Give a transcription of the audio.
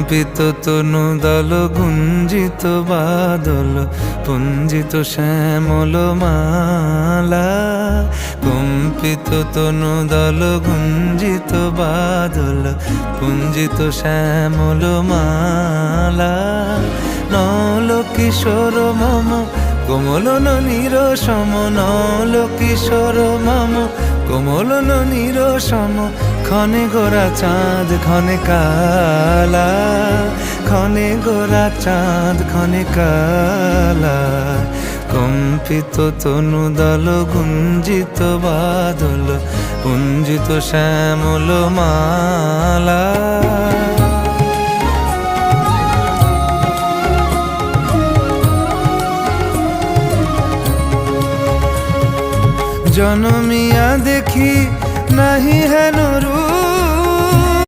কম্পিত তনু দল গুঞ্জিত বাদল পুঞ্জিত শ্যামল মালা। কম্পিত তনু দল গুঞ্জিত বাদল পুঞ্জিত শ্যামল মালা। নল কিশোর মম কোমলন নিরসম, নল কিশোর মম কোমলন নিরসম। ক্ষণে গোরা চাঁদ ক্ষণে কালা, ক্ষণে গোরা চাঁদ ক্ষণে কালা। কম্পিত তনু দল গুঞ্জিত বাদল পুঞ্জিত শ্যামল মালা। জনমিয়া দেখি নাহি হেন রূপ